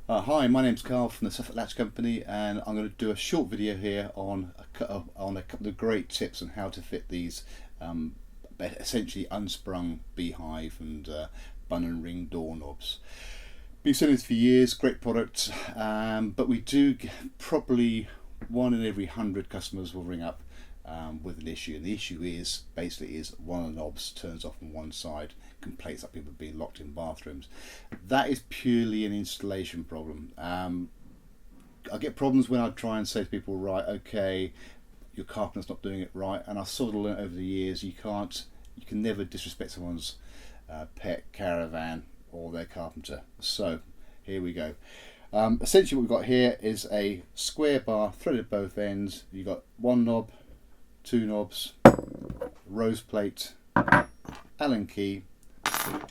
Hi, my name's Carl from the Suffolk Latch Company, and I'm going to do a short video here on a couple of great tips on how to fit these essentially unsprung beehive and bun and ring doorknobs. Been selling this for years, great product, but we do probably 1 in every 100 customers will ring up with an issue, and the issue is basically one of the knobs turns off on one side. Complaints that people being locked in bathrooms. That is purely an installation problem. I get problems when I try and say to people, right, okay, your carpenter's not doing it right, and I've sort of learned over the years you can never disrespect someone's pet caravan or their carpenter. So here we go. Essentially what we've got here is a square bar threaded at both ends. You've got one knob, two knobs, rose plate, Allen key,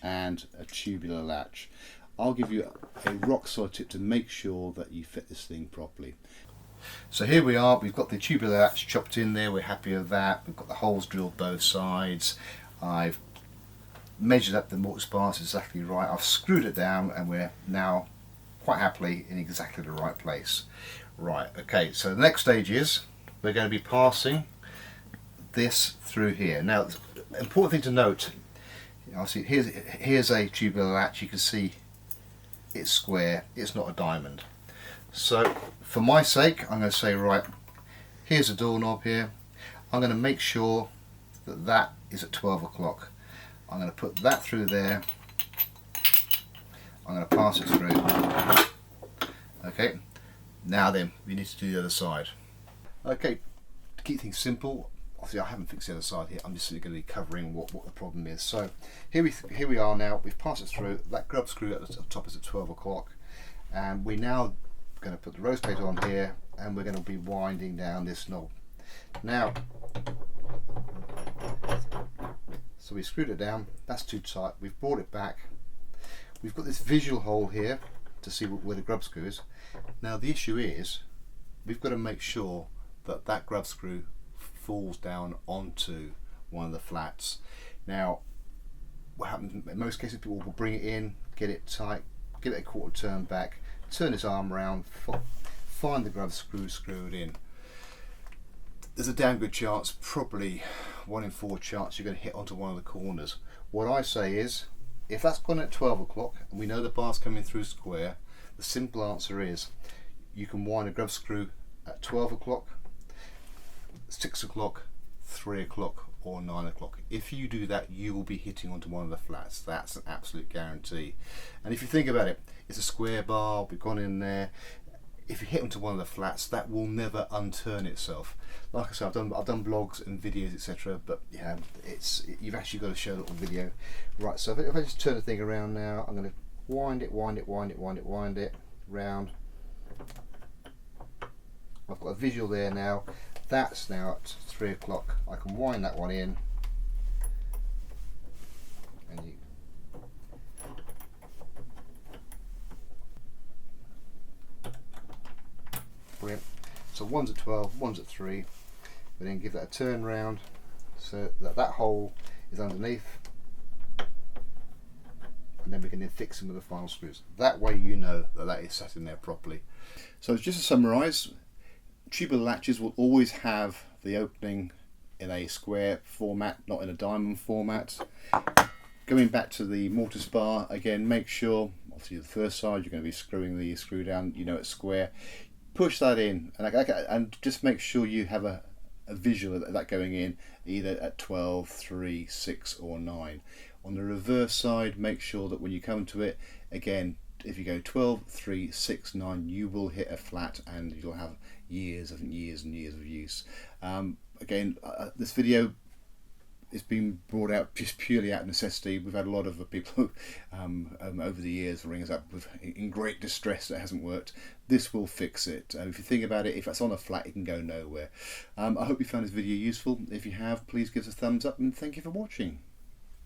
and a tubular latch. I'll give you a rock solid tip to make sure that you fit this thing properly. So here we are, we've got the tubular latch chopped in there, we're happy with that. We've got the holes drilled both sides. I've measured up the mortise bars exactly right. I've screwed it down and we're now quite happily in exactly the right place. Right, okay, so the next stage is we're going to be passing this through here. Now, the important thing to note, obviously here's a tubular latch. You can see it's square, it's not a diamond. So for my sake, I'm going to say, right, here's a doorknob here. I'm going to make sure that that is at 12 o'clock. I'm going to put that through there. I'm going to pass it through. Okay, now then we need to do the other side. Okay, to keep things simple, obviously I haven't fixed the other side here, I'm just going to be covering what the problem is. So here we are now, we've passed it through. That grub screw at the top is at 12 o'clock, and we're now going to put the rose plate on here, and we're going to be winding down this knob. Now, so we screwed it down, that's too tight, we've brought it back. We've got this visual hole here to see where the grub screw is. Now the issue is, we've got to make sure that that grub screw falls down onto one of the flats. Now what happens in most cases, people will bring it in, get it tight, give it a quarter turn back, turn its arm around, find the grub screw, screw it in. There's a damn good chance, probably 1 in 4 chance, you're going to hit onto one of the corners. What I say is, if that's gone at 12 o'clock and we know the bar's coming through square, the simple answer is you can wind a grub screw at 12 o'clock, 6 o'clock, 3 o'clock or 9 o'clock. If you do that, you will be hitting onto one of the flats. That's an absolute guarantee. And if you think about it, it's a square bar, we've gone in there. If you hit onto one of the flats, that will never unturn itself. Like I said, I've done blogs and videos, etc. But yeah, you've actually got to show a little video. Right, so if I just turn the thing around now, I'm going to wind it round. I've got a visual there now. That's now at 3 o'clock. I can wind that one in, and brilliant. So one's at 12, one's at 3. We then give that a turn round so that hole is underneath, and then we can then fix them with the final screws. That way you know that is sat in there properly. So just to summarise, tubular latches will always have the opening in a square format, not in a diamond format. Going back to the mortise bar, again, make sure, obviously the first side you're going to be screwing the screw down, you know it's square. Push that in, and just make sure you have a visual of that going in, either at 12, 3, 6 or 9. On the reverse side, make sure that when you come to it, again, if you go 12, 3, 6, 9, you will hit a flat and you'll have years and years of use. Again, this video is being brought out just purely out of necessity. We've had a lot of people over the years ring us up in great distress that it hasn't worked. This will fix it. If you think about it, if that's on a flat, it can go nowhere. I hope you found this video useful. If you have, please give us a thumbs up and thank you for watching.